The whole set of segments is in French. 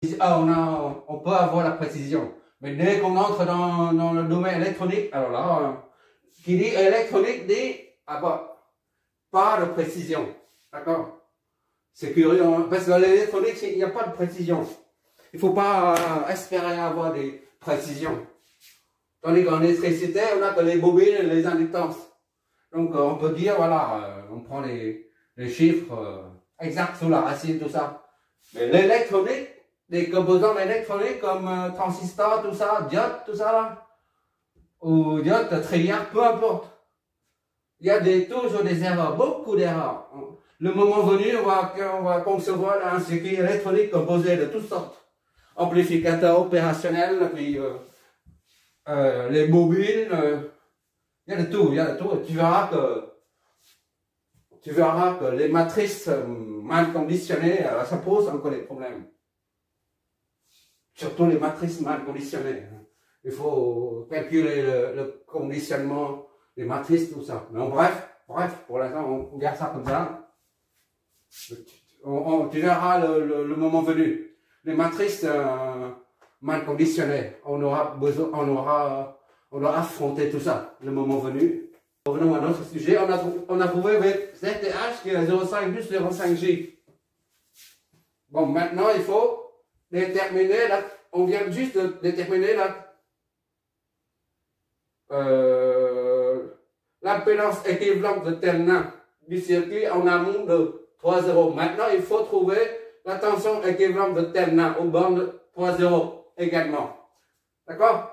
On peut avoir la précision. Mais dès qu'on entre dans le domaine électronique, alors là, qui dit électronique dit pas de précision. D'accord? C'est curieux, hein, parce que l'électronique, il n'y a pas de précision. Il ne faut pas espérer avoir des précisions. Tandis qu'en électricité, on a que les bobines et les inductances. Donc on peut dire, voilà, on prend les chiffres exacts sous la racine, tout ça. Mais l'électronique, des composants électroniques comme transistors, tout ça, diodes, tout ça là, ou diodes, trilliards, peu importe. Il y a toujours des erreurs, beaucoup d'erreurs. Le moment venu, on va concevoir un circuit électronique composé de toutes sortes. Amplificateurs opérationnels, puis les bobines, il y a de tout, il y a de tout. Et tu verras que les matrices mal conditionnées, ça pose encore des problèmes. Surtout les matrices mal conditionnées. Il faut calculer le conditionnement des matrices, tout ça. Mais bref, pour l'instant, on garde ça comme ça. Tu verras le moment venu. Les matrices mal conditionnées, on doit affronter tout ça, le moment venu. Revenons à notre sujet. On a trouvé ZTH qui est 0,5 plus 0,5J. Bon, maintenant, il faut déterminer on vient juste de déterminer l'impédance équivalente de terminal du circuit en amont de 3,0. Maintenant, il faut trouver la tension équivalente de terminal aux bornes de 3,0 également. D'accord?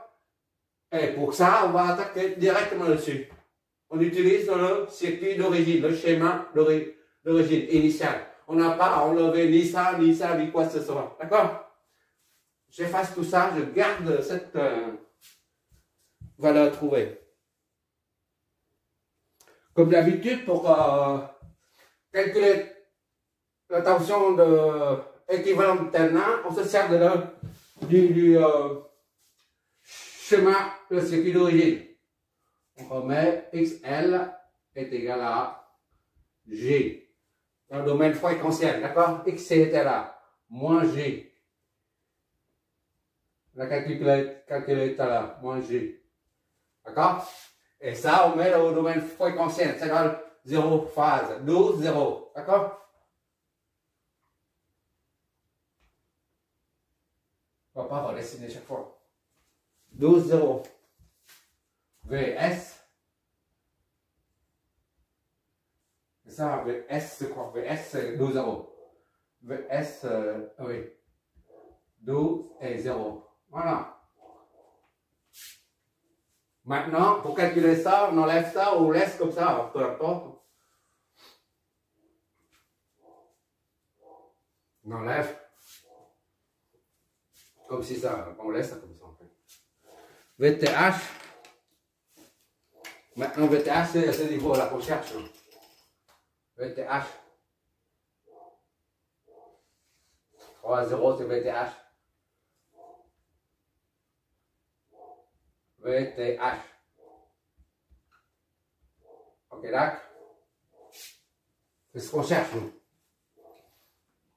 Et pour ça, on va attaquer directement dessus. On utilise le circuit d'origine, le schéma d'origine initiale. On n'a pas à enlever ni ça, ni quoi que ce soit. D'accord? J'efface tout ça, je garde cette valeur trouvée. Comme d'habitude, pour calculer la tension équivalente de terminal, on se sert du schéma de circuit d'origine. On remet XL est égal à G. Dans le domaine fréquentiel, d'accord? XC était là, moins G. On a calculé tout à l'heure, moins G. D'accord? Et ça, on met au domaine fréquentiel, c'est dans 0 phase, 12, 0. D'accord? On va pas redessiner chaque fois. 12, 0. VS. Et ça, VS, c'est quoi? VS, c'est 12, 0. VS, oui. 12 et 0. Voilà. Maintenant, pour calculer ça, on enlève ça ou on laisse comme ça, peu importe. On enlève. Comme si ça, on laisse ça comme ça en fait. VTH. Maintenant, VTH, c'est le niveau de la recherche. VTH. 3,0, c'est VTH. VTH. Ok, d'accord? C'est ce qu'on cherche, nous.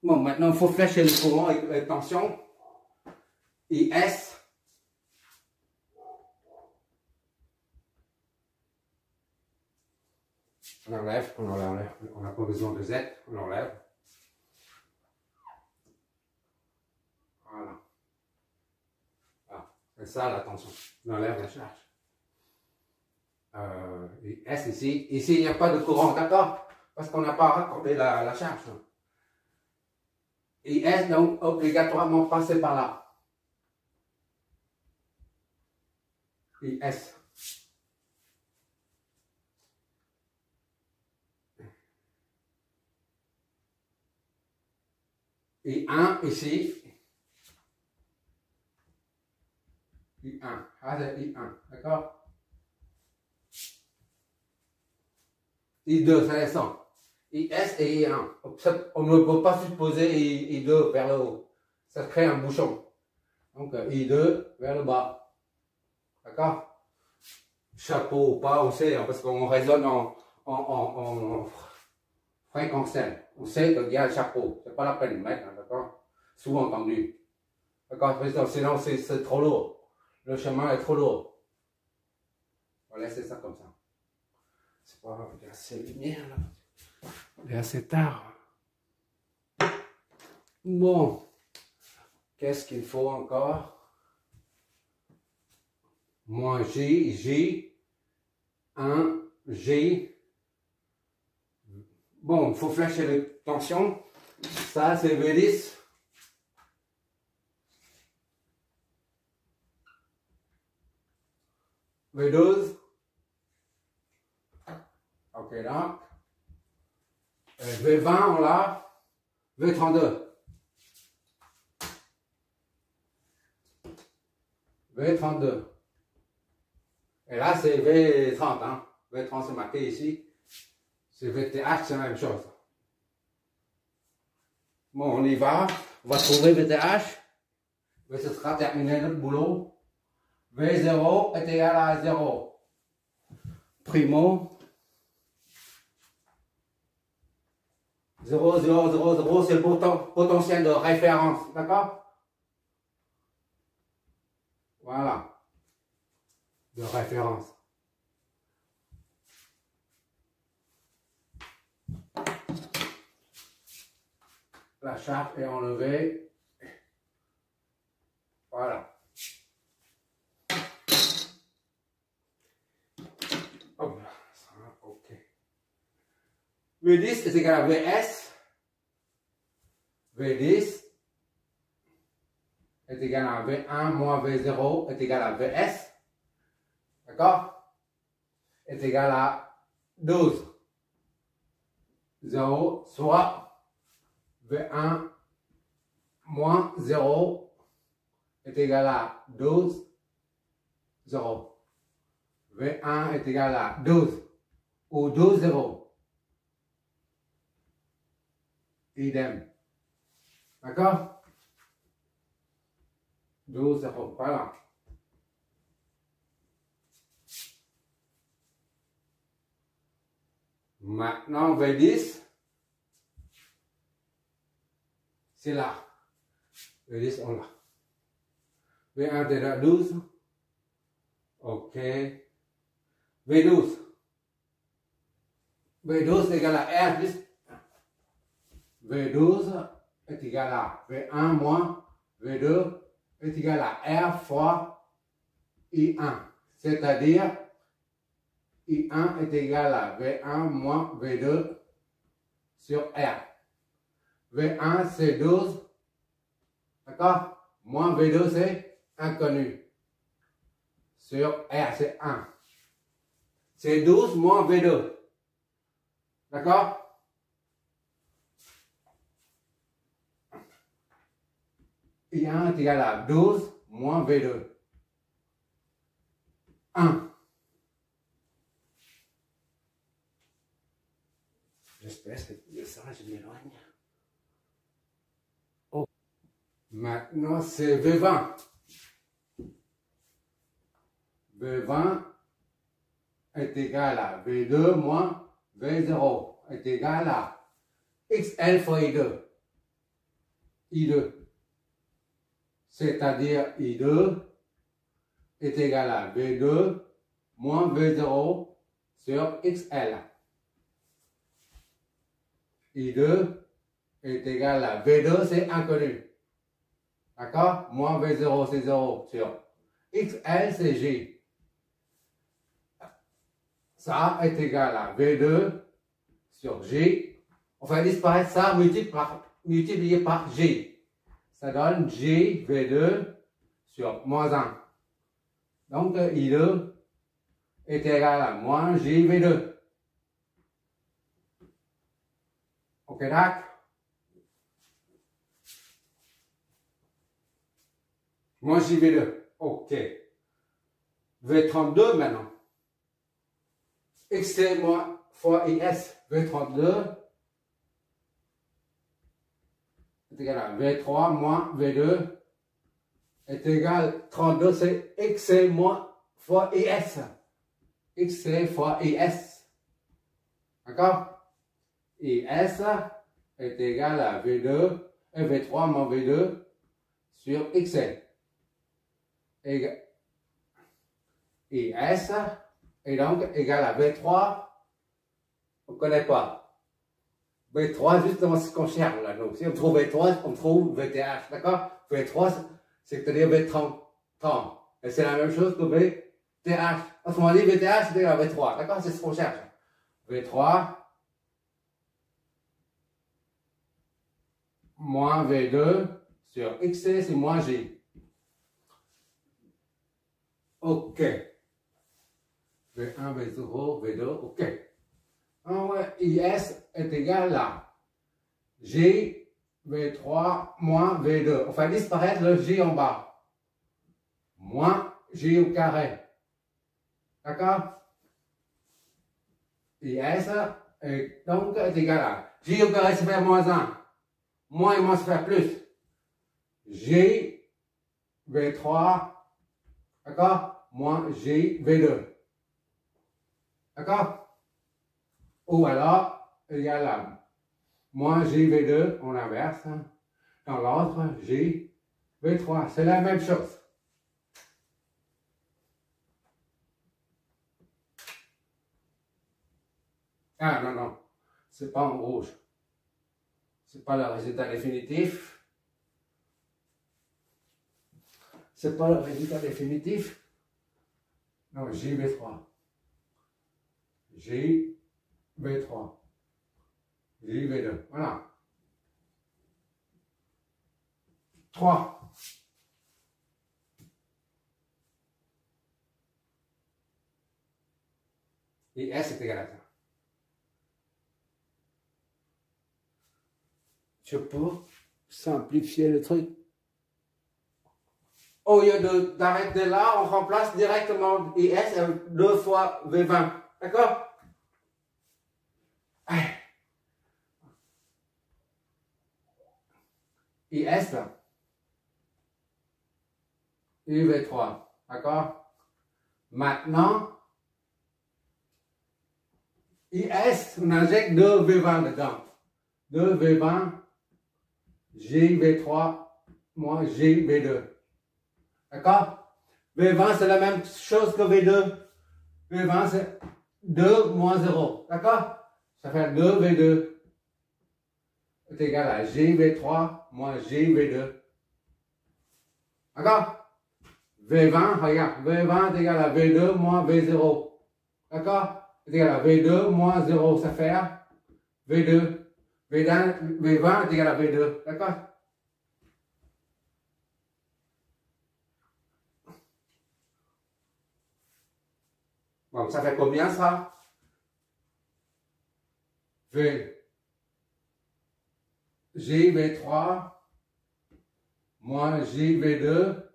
Bon, maintenant, il faut flécher le courant avec la tension. IS. On enlève, on n'a pas besoin de Z, on enlève. Voilà. Ah, c'est ça la tension. On enlève la charge. S ici. Ici, il n'y a pas de courant, d'accord? Parce qu'on n'a pas raccordé la charge. IS, donc, obligatoirement passer par là. IS. I1 ici. I1. Ah, c'est I1. D'accord? I2, ça descend. IS et I1. On ne peut pas supposer I2 vers le haut. Ça crée un bouchon. Donc, I2 vers le bas. D'accord? Chapeau ou pas, on sait, hein, parce qu'on raisonne en fréquentiel. On sait qu'il y a le chapeau. C'est pas la peine de mettre, hein, d'accord? Sous-entendu. D'accord? Sinon, c'est trop lourd. Le chemin est trop lourd. On va laisser ça comme ça. C'est pas grave, il y a assez de lumière là. Il est assez tard. Bon. Qu'est-ce qu'il faut encore? Moins J, 1, G. Bon, il faut flasher les tensions. Ça, c'est V10. V12. Ok, là. V20, on l'a. V32. V32. Et là, c'est V30. Hein. V30, c'est marqué ici. C'est VTH, c'est la même chose. Bon, on y va. On va trouver VTH. Mais ce sera terminé notre boulot. V0 est égal à 0. Primo. 0, 0, 0, 0, c'est le potentiel de référence. D'accord? Voilà. De référence. La charge est enlevée. Voilà. Hop, ça, ok. V10 est égal à VS. V10 est égal à V1 moins V0 est égal à VS. D'accord? Est égal à 12. 0, soit V1 moins 0 est égal à 12, 0. V1 est égal à 12 ou 12, 0. Idem. D'accord? 12, 0. Voilà. Maintenant, V10, c'est là. V10, on l'a. V1 est à 12. OK. V12. V12 est égal à R plus. V12 est égal à V1 moins V2 est égal à R fois I1. C'est-à-dire, I1 est égal à V1 moins V2 sur R. V1 c'est 12. D'accord? Moins V2 c'est inconnu. Sur R c'est 1. C'est 12 moins V2. D'accord? I1 est égal à 12 moins V2. 1. J'espère que ça, je m'éloigne. Oh. Maintenant, c'est V20. V20 est égal à V2 moins V0 est égal à XL fois I2. I2. C'est-à-dire I2 est égal à V2 moins V0 sur XL. I2 est égal à V2, c'est inconnu. D'accord? Moins V0, c'est 0 sur XL, c'est G. Ça est égal à V2 sur G. On fait disparaître ça multiplié par G. Ça donne G V2 sur moins 1. Donc, I2 est égal à moins G V2. Ok, d'accord? Moins J V2. Ok. V32 maintenant. XC moins fois IS. V32 est égal à V3 moins V2 est égal à 32, c'est XC moins fois IS. XC fois IS. D'accord? IS est égal à V2 et V3 moins V2 sur XC. IS est donc égal à V3. On ne connaît pas. V3, justement, c'est ce qu'on cherche là. Donc, si on trouve V3, on trouve VTH. D'accord? V3, c'est-à-dire V30. Et c'est la même chose que VTH. Autrement dit, VTH, c'est égal à V3. D'accord? C'est ce qu'on cherche. V3 moins V2 sur XC, c'est moins J. OK. V1, V0, V2, OK. IS est égal à J, V3 moins V2. On fait disparaître le J en bas. Moins J au carré. D'accord? IS est donc égal à J au carré, ça fait moins 1. Moins et moins, ça fait plus. J, V3, d'accord? Moins J, V2. D'accord? Ou alors, égal à moins JV2, on inverse. Dans l'autre, JV3. C'est la même chose. Ah non, non. C'est pas en rouge. C'est pas le résultat définitif. C'est pas le résultat définitif. Non, JV3. JV3. JV2. Voilà. 3. Et S est égal à ça. Je peux simplifier le truc. Au lieu d'arrêter là, on remplace directement IS 2 fois V20. D'accord? IS, UV3. D'accord? Maintenant, IS, on injecte 2 V20 dedans. 2 V20, JV3 moins JV2. D'accord? V20, c'est la même chose que V2. V20, c'est 2 moins 0. D'accord? Ça fait 2 V2 est égal à JV3 moins JV2. D'accord? V20, regarde, V20 est égal à V2 moins V0. D'accord? Est égal à V2 moins 0, ça fait V2. V20 est égal à V2. D'accord? Bon, ça fait combien ça? JV3 moins JV2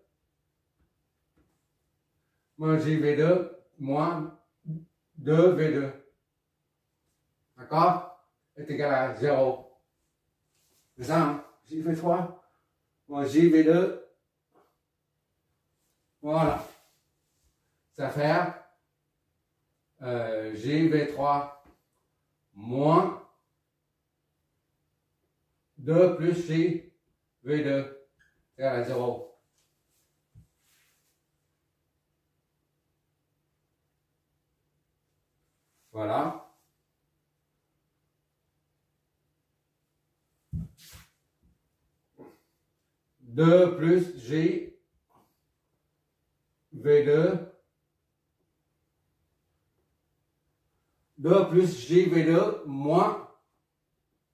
moins JV2 moins 2V2. D'accord? Est égal à 0. C'est ça, hein? JV3 moins JV2. Voilà. Ça fait JV3 moins 2 plus JV2 égale à 0. Voilà. Deux plus J V2. 2 plus JV2 moins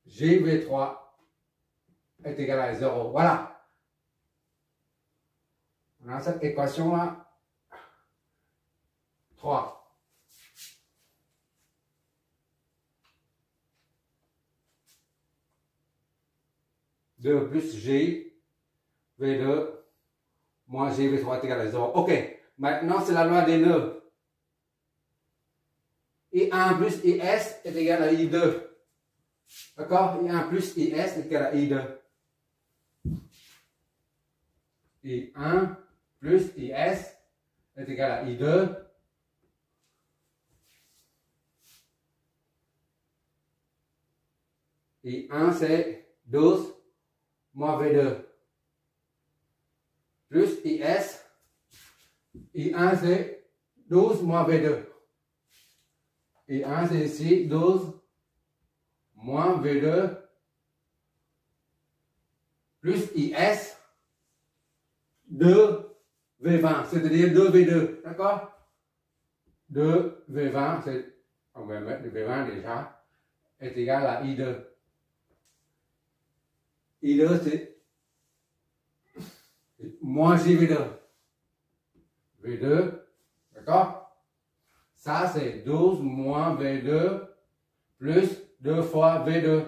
JV3 est égal à 0. Voilà. On a cette équation-là. 3. Deux plus J V2 moins JV3 est égal à 0. Ok. Maintenant, c'est la loi des nœuds. I1 plus IS est égal à I2. D'accord? I1 plus IS est égal à I2. I1 plus IS est égal à I2. I1 c'est 12 moins V2. plus IS. I1 c'est 12 moins V2. I1 c'est ici 12 moins V2 plus IS 2 V20, c'est-à-dire 2 V2, d'accord? 2 V20, on va mettre le V20 déjà, est égal à I2. I2 c'est moins JV2. V2, d'accord? Ça c'est 12 moins V2 plus 2 fois V2.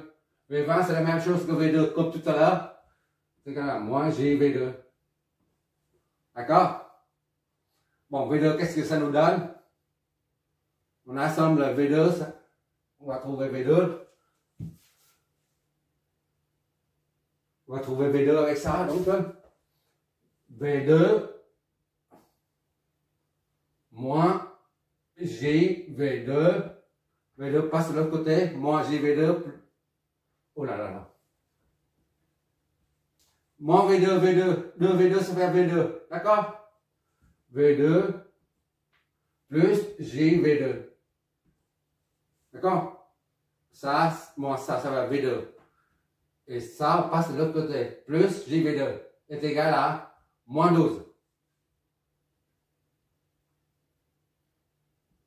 V20 c'est la même chose que V2, comme tout à l'heure. C'est égal à moins JV2. D'accord? Bon, V2, qu'est-ce que ça nous donne? On assemble V2, on va trouver V2. On va trouver V2 avec ça, donc V2 moins JV2. V2 passe de l'autre côté, moins JV2. Oh là là là. Moins V2, V2. 2V2, ça fait V2. D'accord? V2 plus JV2. D'accord? Ça, moins ça va V2. Et ça, on passe de l'autre côté. Plus JV2 est égal à moins 12.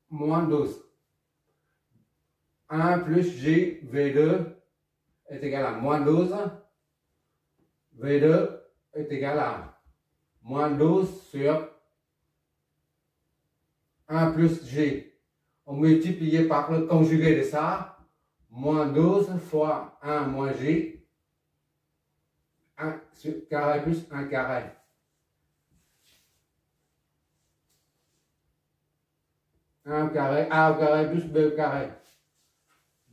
Moins 12. 1 plus JV2 est égal à moins 12. V2 est égal à moins 12 sur 1 plus J. On multiplie par le conjugué de ça. Moins 12 fois 1 moins J. 1 sur carré plus 1 carré. A au carré plus B au carré.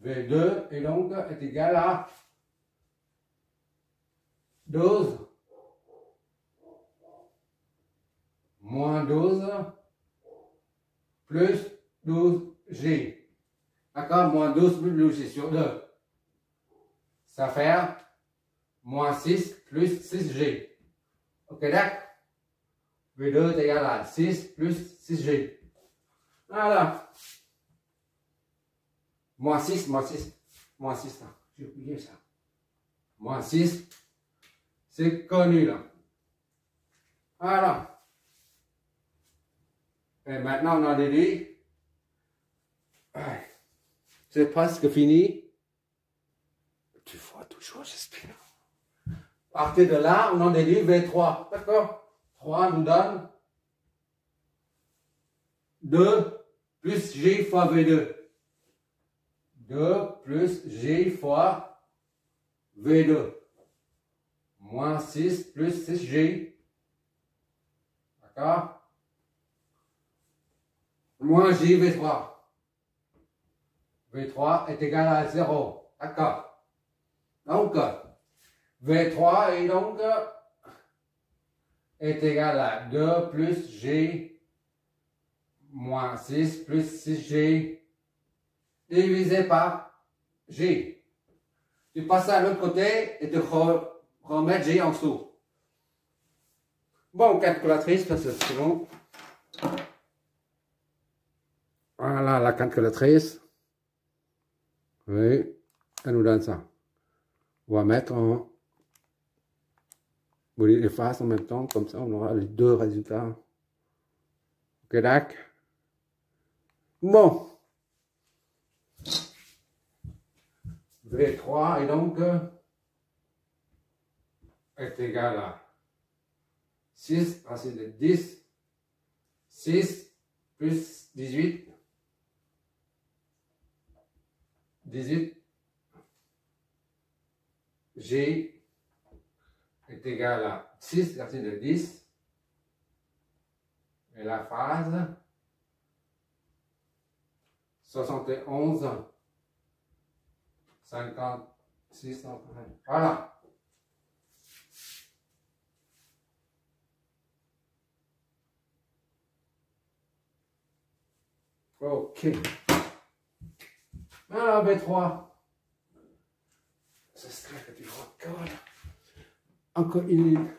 V2 et donc est égal à 12 moins 12 plus 12J. D'accord? Moins 12 plus 12J sur 2. Ça fait moins 6 plus 6J. Ok, d'accord? V2 est égal à 6 plus 6J. Voilà. Moins 6, moins 6. Moins 6, là. J'ai oublié ça. Moins 6. C'est connu, là. Voilà. Et maintenant, on a déduit. C'est presque fini. Tu vois toujours, j'espère. À partir de là, on en déduit V3. D'accord? 3 nous donne 2 plus J fois V2. 2 plus J fois V2. Moins 6 plus 6J. D'accord? Moins J V3. V3 est égal à 0. D'accord? Donc, V3 est donc est égal à 2 plus J moins 6 plus 6J divisé par J. Tu passes à l'autre côté et tu remets J en dessous. Bon, calculatrice, ça c'est bon. Voilà la calculatrice. Oui, elle nous donne ça. On va mettre en... Vous les effacer en même temps, comme ça on aura les deux résultats. Ok, d'accord. Bon. V3 et donc est égal à 6 racine de 10. 6 plus 18. 18. G est égal à 6 racine de 10. Et la phase 71. 56. Voilà. Ok. Alors, B3. C'est ce que tu vois encore. Encore une ligne.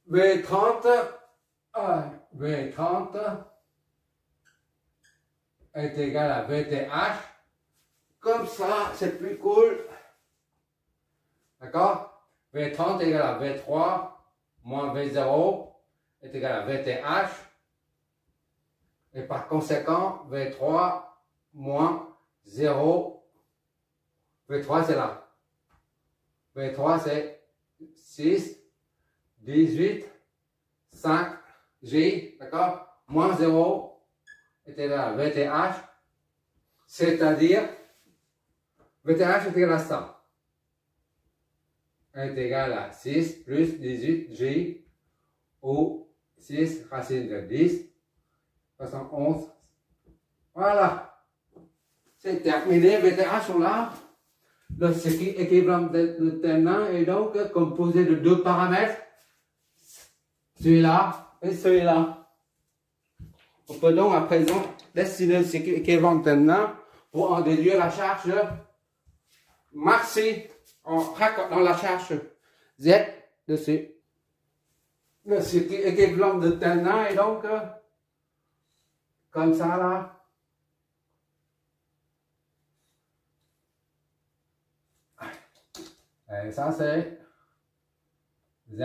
V30, V30 est égal à VTH. Comme ça, c'est plus cool. D'accord? V30 est égal à V3 moins V0 est égal à VTH. Et par conséquent, V3 moins 0. V3 c'est là. V3 c'est 6, 18, 5, J, d'accord? Moins 0 est égal à VTH. C'est-à-dire, VTH est égal à ça. Est égal à 6 plus 18 J ou 6 racine de 10, 71. Voilà. C'est terminé. VTH sont là. Le circuit équivalent de terminal est donc composé de deux paramètres. Celui-là et celui-là. On peut donc à présent dessiner le circuit équivalent de terminal pour en déduire la charge maxi en raccordant la charge Z dessus. Le circuit équivalent de terminal est donc comme ça là. Et ça c'est Z.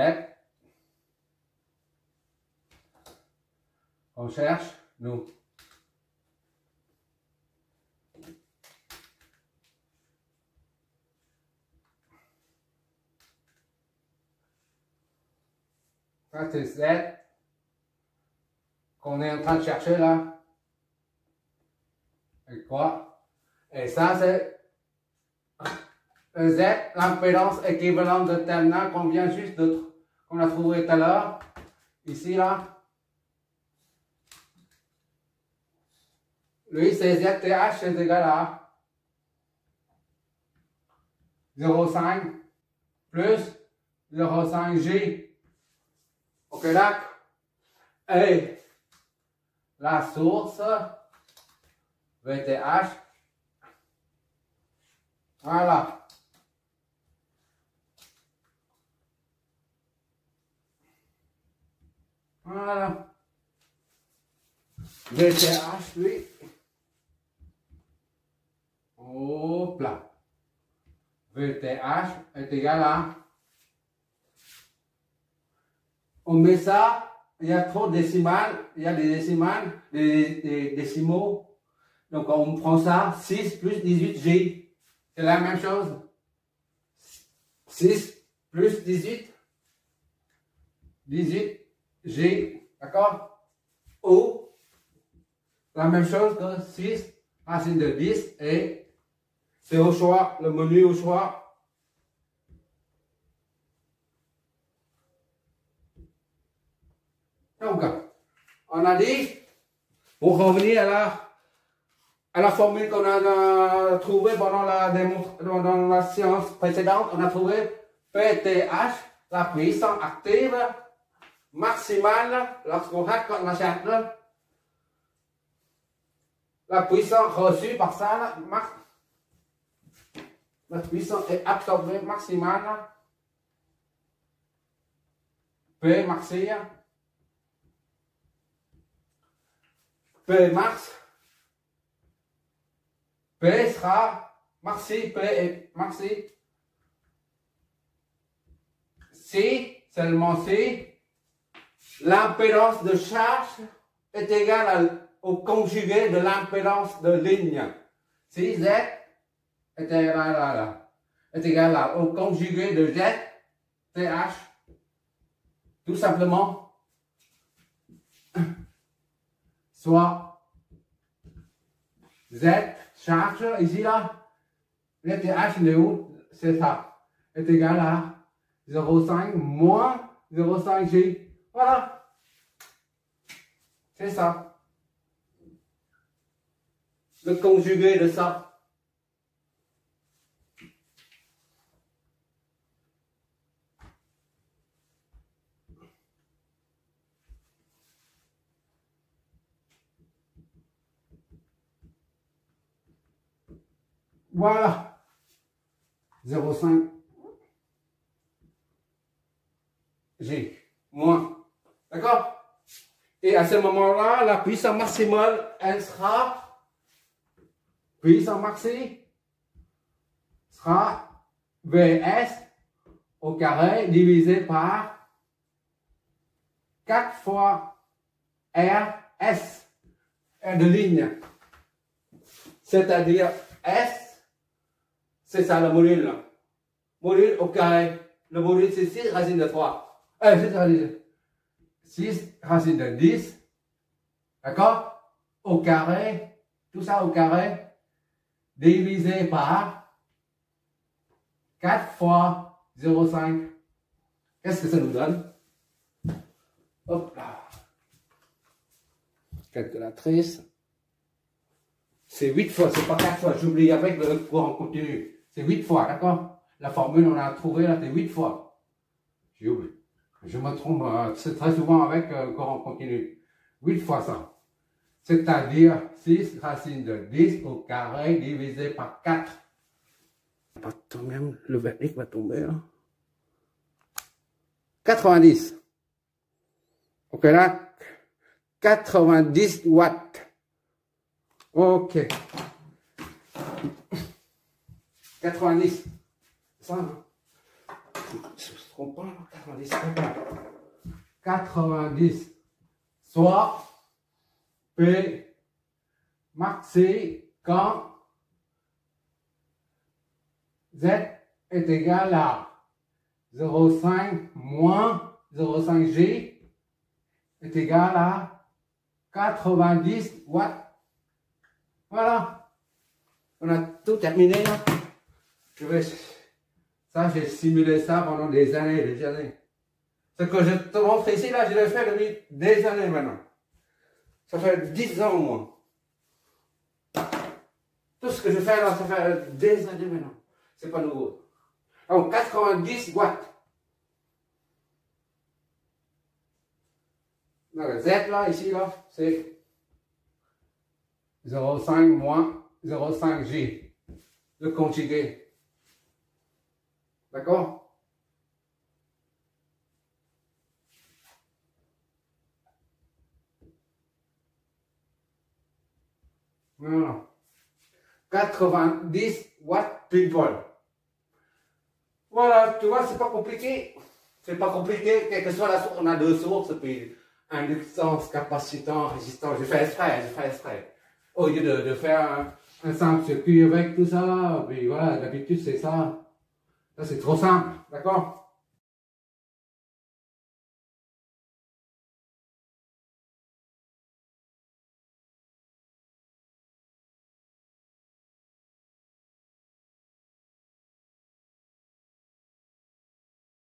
On cherche, nous. Ça c'est Z qu'on est en train de chercher là. Et quoi? Et ça c'est Z, l'impédance équivalente de terminal qu'on vient juste qu'on a trouvé tout à l'heure. Ici là. Lui c'est ZTH c'est égal à 0,5 plus 0,5 J. Ok, d'accord. Et la source VTH. Voilà. Voilà. VTH, lui. Hop là. VTH est égal à. On met ça. Il y a trop de décimales, il y a des décimales, des décimaux. Donc on prend ça, 6 plus 18J. C'est la même chose. 6 plus 18. 18J. D'accord? Ou la même chose que 6 racine de 10 et c'est au choix, le menu au choix. Donc, on a dit, pour revenir à la formule qu'on a trouvée pendant la séance précédente, on a trouvé PTH, la puissance active maximale lorsqu'on raccorde la charge. La puissance reçue par ça, la puissance est absorbée maximale. P maxi. P max. P sera maxi, P est maxi. Si, seulement si, l'impédance de charge est égale au conjugué de l'impédance de ligne. Si Z est égal au conjugué de Z, TH, tout simplement, soit Z charge, ici là, le TH il est où? C'est ça, est égal à 0,5 moins 0,5 J. Voilà. C'est ça. Le conjugué de ça. Voilà. 0,5 G moins. D'accord? Et à ce moment-là, la puissance maximale, elle sera, puissance maxi, sera Vs au carré divisé par 4 fois RS, R de ligne. C'est-à-dire S, c'est ça le module. Module au carré. Le module c'est 6 racine de 3. 6 racine de 10. D'accord? Au carré. Tout ça au carré. Divisé par 4 fois 0,5. Qu'est-ce que ça nous donne? Hop là. Calculatrice. C'est 8 fois, c'est pas 4 fois. J'oublie avec le courant continu. C'est 8 fois, d'accord? La formule, on a trouvé là, c'est 8 fois. J'ai oublié. Je me trompe c'est très souvent avec courant continu. 8 fois ça. C'est-à-dire 6 racine de 10 au carré divisé par 4. Même le vernic va tomber là. 90. Ok là. 90 watts. Ok. 90. Ça, hein? Je ne me trompe pas, 90. 90. Soit P maxi quand Z est égal à 0,5 moins 0,5 G est égal à 90 watts. Voilà. On a tout terminé là. Ça, j'ai simulé ça pendant des années et des années. Ce que je te montre ici, là, je l'ai fait depuis des années maintenant. Ça fait 10 ans au moins. Tout ce que je fais là, ça fait des années maintenant. C'est pas nouveau. Donc 90 watts. Donc, le Z là, ici là, c'est 0,5 moins 0,5 G. Le conjugué. D'accord? Voilà. 90 watts pile poil. Voilà, tu vois, c'est pas compliqué. C'est pas compliqué, quelle que soit la source, on a deux sources, puis inductance, capacitant, résistant. J'ai fait exprès. Au lieu de faire un simple circuit avec tout ça, puis voilà, d'habitude c'est ça. Ça c'est trop simple, d'accord?